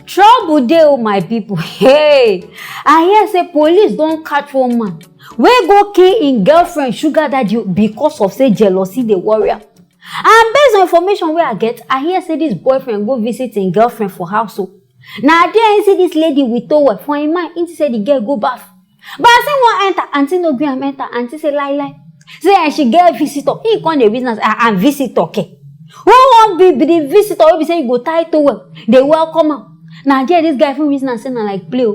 Trouble dey, oh my people. Hey, I hear say police don catch one man wey go kill im girlfriend sugar daddy because of say jealousy dey worry am. And based on information wey I get, I hear say this boyfriend go visit im girlfriend for house. Na there he see this lady with towel for im mind. He say the girl go baff, but as he wan enter, aunty no gree am enter. Aunty say lie. Say she get visitor. He come the business and visitor ke. Who wan be the visitor wey be say you go tie towel? They welcome am. Now there this guy from reason and say na like play.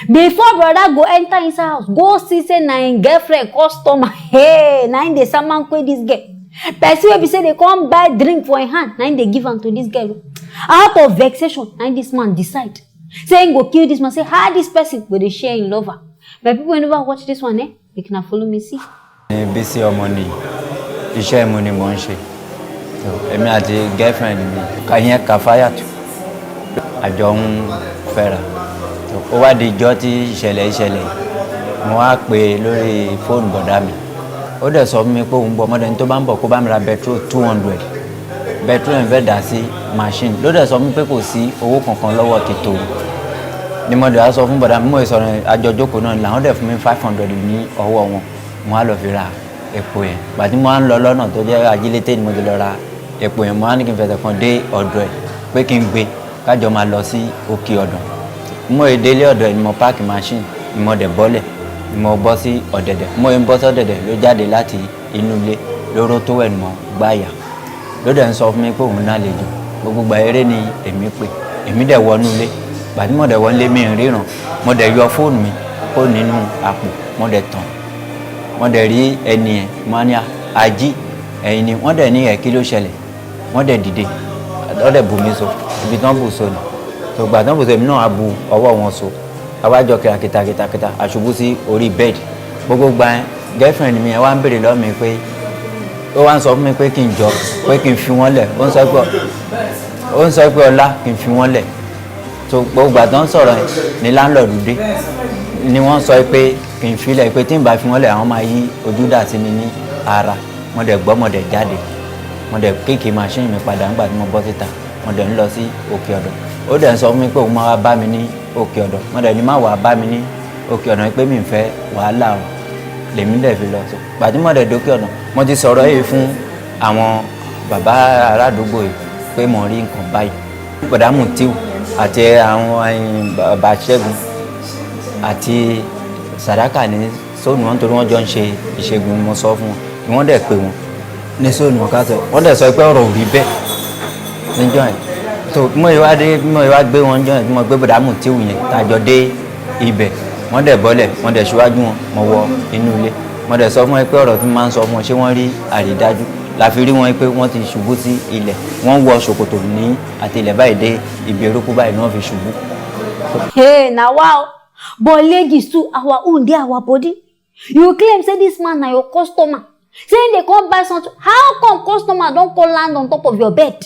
Before brother go enter inside house, go see say na im girlfriend customer. Hey, na im dey saman kwe this girl. Person wey be say they come buy drink for im hand, na im dey give am to this girl. Out of vexation, na this man decide say him go kill this man. Say how this person go dey share im lover. But people wey never watch this one, they can follow me see. Busy or money, iṣẹ́ mo ni mo ń ṣe. Èmi àti girlfriend mi kàyẹn kàfáyà tó. Àjọ ń fẹ́ra. Ó wá di ìjọ́ tí ìṣẹ̀lẹ̀ mo wá pè lórí fóònù bọ̀dá mi. Ó dẹ̀ sọ fún mi pé òun bọ̀ ọmọdé tó bá ń bọ̀ kó bá mi ra petrol 200. Petrol ń fẹ́ dà sí machine. Ló dẹ̀ sọ fún mi pé kò sí owó kankan lọ́wọ́ tètò. Ni mo dẹ̀ wá sọ fún bọ̀dá mi, mo ìsọ̀rọ̀ àjọjókòó náà làwọn dẹ̀ fún mi 500 ní ọwọ́ wọn. Mo wá lọ fi ra epo yẹn. Bàtí mo wá ń lọ lọ́nà tó jẹ́ ajílété ni mo ti lọ ra epo yẹn. Mo wá ní kí n fẹsẹ̀ kan dé ọ̀dọ̀ ẹ̀ pé kí n gbé kájọ máa lọ sí òkè ọ̀dàn. Mo délé ọ̀dọ̀ ẹ̀ ni mo park machine ni mo dẹ̀ bọ́lẹ̀ ni mo bọ́ sí ọ̀dẹ̀dẹ̀. Mo ń bọ́ sí ọ̀dẹ̀dẹ̀ ló jáde láti inú ilé lóró tó wẹ̀ ni mo gbáyà. Ló dẹ̀ ń sọ fún mi pé òun náà lè jù. Gbogbo gbà eré ni èmi pè. Èmi dẹ̀ wọnú ilé. Bàtí mo dẹ̀ wọnú ilé mi ń ríran. Mo dẹ̀ yọ fóònù mi kó nínú àpò. Mo dẹ̀ tàn. Wọ́n dẹ̀ rí ẹni ẹ̀ wọ́n ní ají ẹ̀yìn ni wọ́n dẹ̀ ní ẹ̀ kí ló ṣẹlẹ̀ wọ́n dẹ̀ dìde wọ́n dẹ̀ bù mí so ibi tí wọ́n bù so ni tó gbà tí wọ́n bù so èmi náà á bu ọwọ́ wọn so àwájọ kìtàkìtà àṣubú sí orí bẹ́ẹ̀dì gbogbo gba ẹ girlfriend mi ẹ wá ń béèrè lọ́wọ́ mi pé ó wá ń sọ fún mi pé kí n jọ pé kí n fi wọ́n lẹ̀ ó ń sọ pé ọlá kí n fi wọ́n lẹ̀ tó gbogbo gbà tí wọ́n sọ̀rọ̀ ní láńlọ́ọ̀dù dé ni wọ́n sọ pé kí n filẹ̀ pé tí n bá fi wọ́n lẹ̀ àwọn máa yí ojú dà sí mi ní ara mo dẹ̀ gbọ́ mo dẹ̀ jáde mo dẹ̀ kéèké machine mi padà nígbà tí mo bọ́ síta mo dẹ̀ ń lọ sí òkè ọ̀dọ̀ ó dẹ̀ ń sọ fún mi pé òun máa wá bá mi ní òkè ọ̀dọ̀ mo dẹ̀ ní má wàá bá mi ní òkè ọ̀dọ̀ pé mi ń fẹ́ wàhálà o lèmi dẹ̀ fi lọ sọ gbàtí mo dẹ̀ dókè ọ̀dọ̀ mo ti sọ̀rọ̀ yìí fún àwọn bàbá aládùúgbò yìí pé mo rí nǹkan báyìí bọ̀dá Mutiu àti àwọn bàbá Ṣẹ́gun àti Sàdákà ní sóònù wọn torí wọn jọ ń ṣe ìṣègùn mo sọ fún wọn ni wọ́n dẹ̀ pè wọ́n ní sóònù wọn ká sọ wọ́n dẹ̀ sọ pé ọ̀rọ̀ ò rí bẹ́ẹ̀ níjọ́ yẹn tó mo ìwá gbé wọn jọ́ yẹn tí mo gbé bọ̀dá Mutiu yẹn tàjọ dé ibẹ̀ wọ́n dẹ̀ bọ́lẹ̀ wọ́n dẹ̀ ṣíwájú wọn mo wọ inú ilé mo dẹ̀ sọ fún wọn pé ọ̀rọ̀ tí mo máa ń sọ fún wọn ṣé wọ́n rí àrídájú la fi rí wọn pé wọ́n ti ṣubú sí ilẹ̀ wọ́n wọ ṣòkòtò ní àti ilẹ̀ báyìí dé ibi erékù báyìí ni wọ́n fi ṣubú. Hey, now wow. But ladies too, our own dey our body. You claim say this man na your customer. Say they come buy something. How come customer don't come land on top of your bed?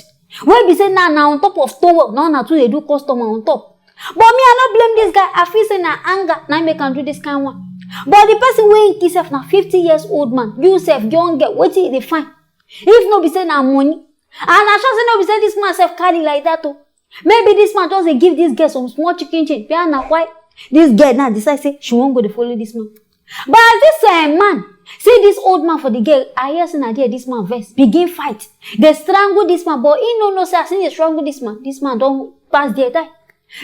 When be say now on top of towel, now na too they do customer on top. But me, I not blame this guy. I feel say na anger, now make can do this kind of one. But the person wey himself na 50 years old man, you self young girl, wetin dey find? If no be say na money, and I sure say no be say this man self carry like that too. Maybe this man just dey give this girl some small chicken change. Where na why? This girl now decide say she won't go to follow this man. But as this man see this old man for the girl, I hear say na there this man vex begin fight. They strangle this man, but he no say as they strangle this man don't pass there die.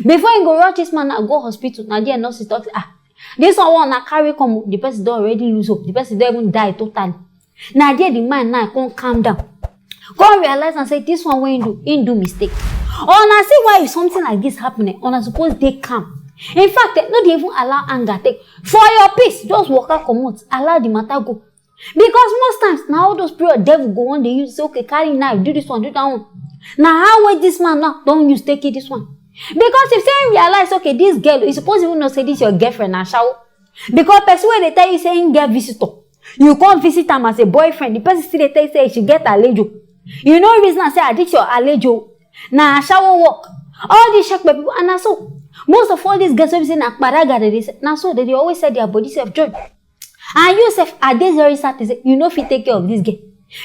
Before he go rush this man now go hospital, na there nurse talk this one na carry come, the person don already lose hope, the person don't even die totally. Now there the man now come calm down, come realize and say this one wey he do mistake. Or na see why if something like this happening, una suppose dey calm. In fact, no dey even allow anger take. For your peace, just walk out comot, allow the matter go. Because most times, now all those period devil go on, they use say, okay, carry knife, do this one, do that one. Now how wait this man now? Don't use take it this one. Because if say realize, okay, this girl, you suppose even know say this your girlfriend and shower. Because person when they tell you saying get visitor, you can't visit them as a boyfriend. The person still they tell you say she get alejo. You know reason I say I did your alejo. Now shower work. All these check by people and so. Most of all these girls wey say na kparaga they say na so they always say their body self join. And you self are they very sad to say you know if you take care of this girl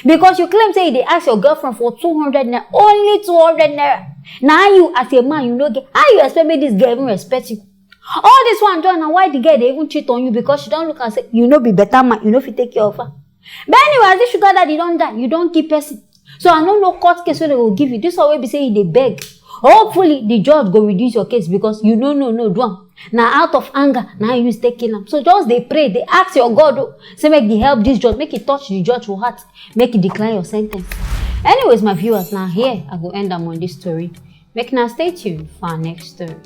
because you claim say they ask your girlfriend for 200 naira, only 200 naira. Now you as a man, you know, how you expect me this girl even respect you? All this one, John, and why the girl they even cheat on you because she don't look and say, you know, be better man, you know, if you take care of her. But anyway, as this sugar daddy don't die, you don't keep person. So I don't know court case where they will give you. This always be saying they beg. Hopefully the judge go reduce your case because you know, no, do am. Now out of anger, now you take kill him. So just they pray, they ask your God, oh, say make the help this judge, make it touch the judge for heart, make it decline your sentence. Anyways, my viewers, now here I go end them on this story. Make now stay tuned for our next story.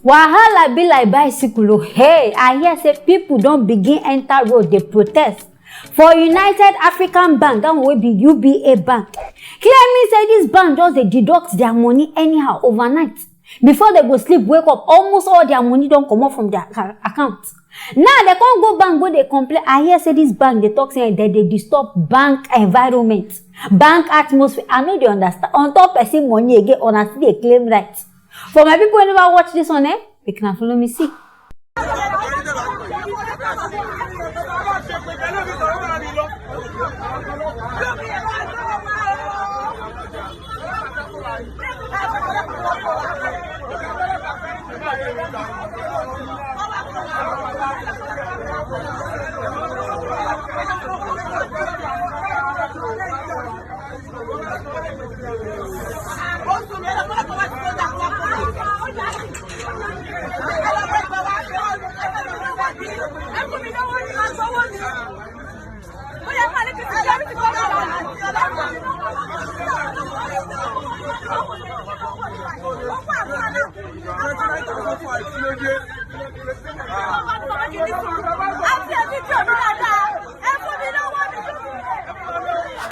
Wahala be like bicycle. Hey, I hear say people don't begin enter road, they protest. For United African Bank, that will be UBA Bank. Claiming say this bank just they deduct their money anyhow overnight. Before they go sleep, wake up, almost all their money don't come out from their account. Now they can't go bank, go they complain. I hear say this bank they talk saying that they disturb bank environment, bank atmosphere. I know they understand. On top person money again, honestly they claim rights. For my people who never watch this one, they can follow me see.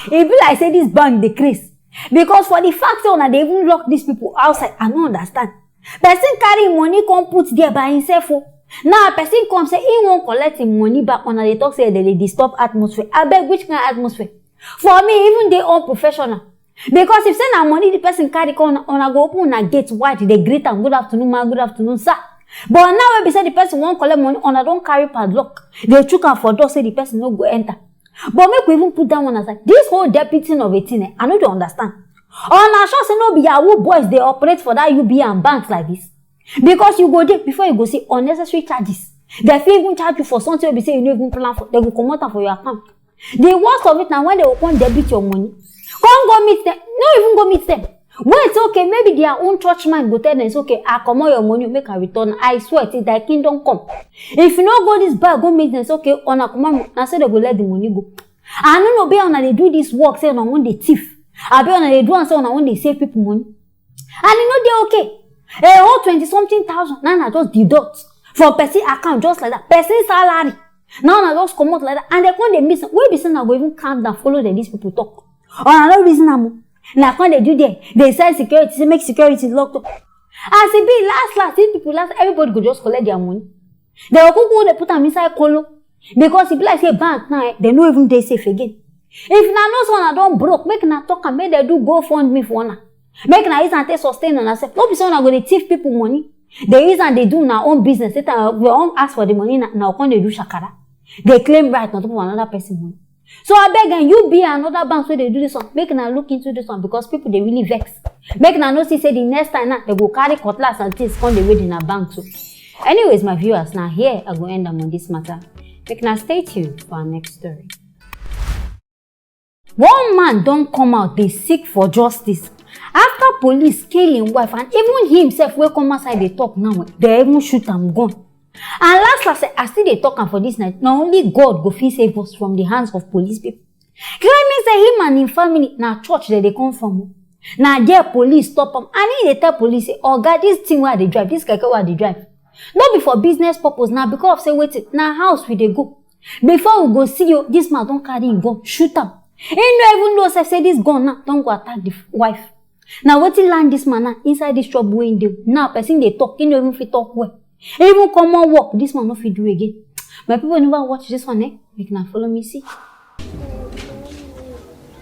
It be like say this bank decrease because for the fact that they even lock these people outside, I don't understand. Person carry money come put there by himself. Now person come say he won't collect him money back when they talk say they disturb atmosphere. I beg which kind of atmosphere? For me, even they all professional. Because if say na money the person carry come on go open a gate wide, they greet and good afternoon, ma, good afternoon, sir. But now when be say the person won't collect money on don't carry padlock, they chook am for door say the person no go enter. But make we even put that one aside. This whole deputy of a thing, I know to understand. On a sure say no be Yahoo boys they operate for that UBA and banks like this. Because you go there before you go see unnecessary charges. They feel even charge you for something you be say you no even plan for. They will come out for your account. The worst of it now when they will come debit your money. Come go meet them. No even go meet them. Well, it's okay. Maybe their own church man go tell them it's okay. I come out your money, make a return. I swear till thy kingdom come. If you no go this back, go meet them. It's okay. On a command, I say they go let the money go. I don't know be on they do this work. Say on one they thief. I be on they do and say on one they save people money. And you know they okay. A whole 20-something thousand. Now I just deduct from person account just like that. Person salary. Now I just come out like that. And they come they miss. Where be saying I go even calm down, follow them these people talk. Or another reason I'm. Now when they do there, they send security, they make security locked up. As it be last, these people everybody go just collect their money. They will go they put them inside colo. Because if like say bank now, they no even they safe again. If na no someone don't broke, make na talk and make they do GoFundMe for na. Make na use and take sustain on herself. No be someone go they thief people money. They use and they do na own business. They won't ask for the money now when they do shakara. They claim right not to put another person money. So I beg and you be another bank so they do this one. Make na look into this one because people they really vex. Make na no see say the next time now they go carry cutlass and things come they wait in a bank too. Anyways, my viewers, now here I go end them on this matter. Make na stay tuned for our next story. One man don't come out, they seek for justice. After police kill him wife and even he himself will come outside they talk now, they even shoot him gun. And last I still they talk for this night. Not only God go fit save us from the hands of police people. Claiming say him and him family na church that they come from. Now there police stop him and he they tell police say, oh God, this thing where they drive, this keke where they drive. Not be for business purpose now because of say wait, now house we they go. Before we go see you, this man don't carry him gun, shoot him. He no even know say this gun now don't go attack the wife. Now what he land this man now inside this trouble in there. Now person they talk, he no even fit talk well. Even come on work, this man no fit do again. My people never watch this one, You can follow me see.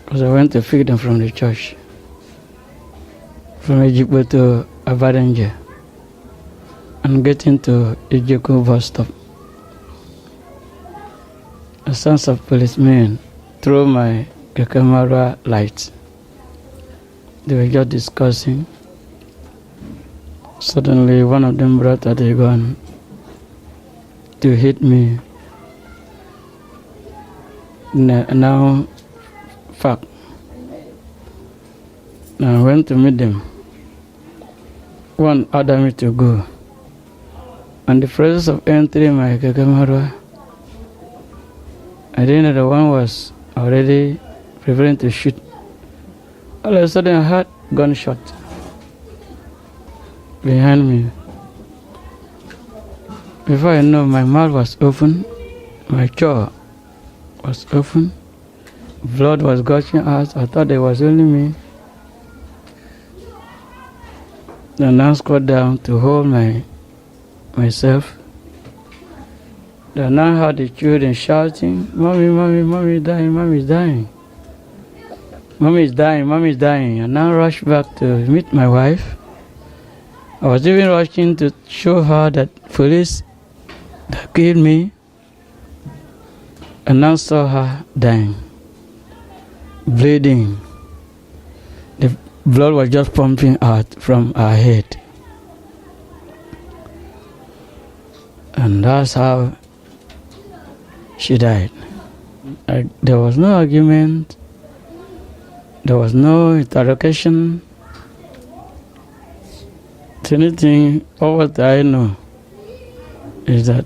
Because I went to feed them from the church. From Ejikbo to Abadanje. And getting to Ejiko bus stop. A sons of policemen throw my Kakamara light. They were just discussing. Suddenly, one of them brought out a gun to hit me. Now, fuck. Now I went to meet them. One ordered me to go. On the process of entering my Kakamara, I didn't know the one was already preparing to shoot. All of a sudden, I heard gunshot behind me. Before I know, my mouth was open, my jaw was open, blood was gushing out. I thought it was only me. The nurse got down to hold myself. The nurse heard the children shouting, "Mommy, mommy, mommy is dying, mommy is dying. Mommy is dying, mommy is dying." And I rushed back to meet my wife. I was even rushing to show her that police that killed me, and now saw her dying, bleeding. The blood was just pumping out from her head. And that's how she died. There was no argument. There was no interrogation. The only thing, all what I know is that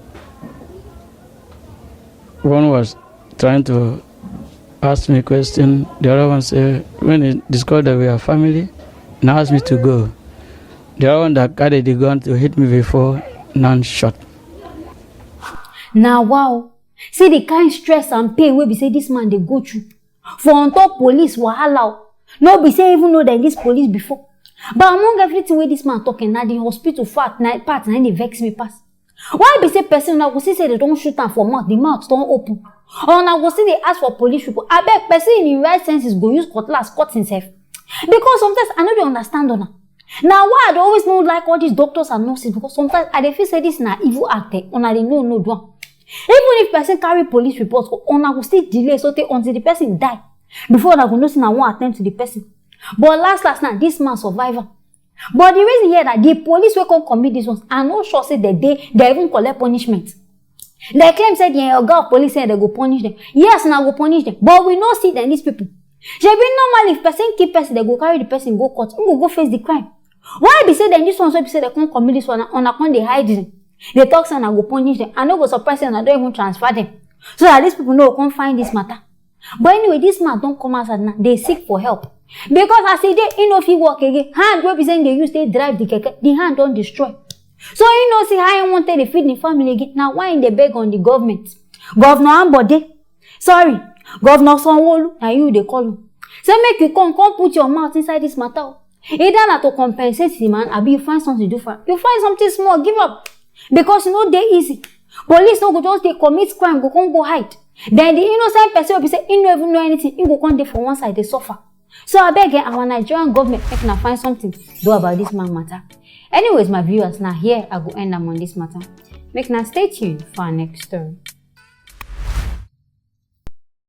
one was trying to ask me a question. The other one said, when he discovered that we are family, and asked me to go. The other one that carried the gun to hit me before, none shot. Now wow, see the kind stress and pain wey be say this man dey go through for on top police wahala. No be say even know that this police before. But among everything wey this man talking, na the hospital part na dey vex me pass. Why be say person na go see say they don't shoot am for mouth, the mouth don't open, or na go see they ask for police report? Abeg, person in him right senses go use cutlass cut himself. Because sometimes I no dey understand una. Now why I dey always don't like all these doctors and nurses, because sometimes I dey feel say this na evil act, una dey no do am. Even if person carry police report, una go still delay so until the person die before una go know say na one attempt to the person. But last now, this man survivor. But the reason here that the police will come commit this ones, I'm not sure say that they even collect punishment. They claim say the Oga of police said they go punish them. Yes, now go punish them. But we no see them these people. She be normal if person keep person, they go carry the person go court, go face the crime. Why be say then this one so be say they can't commit this one on account they hide them. They talk say and go punish them. I no go surprise them and I don't even transfer them. So that these people know can't find this matter. But anyway, this man don't come outside now. They seek for help. Because as he dey, he no fit work again. Hand wey be saying they use to drive the keke, the hand don't destroy. So he no see how he wanted to feed the family again. Now why in the beg on the government? Governor Ambode, sorry, Governor Sanwo-Olu, now you they call him. Say make you come put your mouth inside this matter. Either not to compensate the man, or you find something to do for him. You find something small, give up. Because you know they easy. Police no go just they commit crime, go hide. Then the innocent person will be say he no even know anything. He go come there for one side, they suffer. So I beg our Nigerian government if na find something do about this man matter. Anyways, my viewers, now here I go end up on this matter. Make now stay tuned for our next story.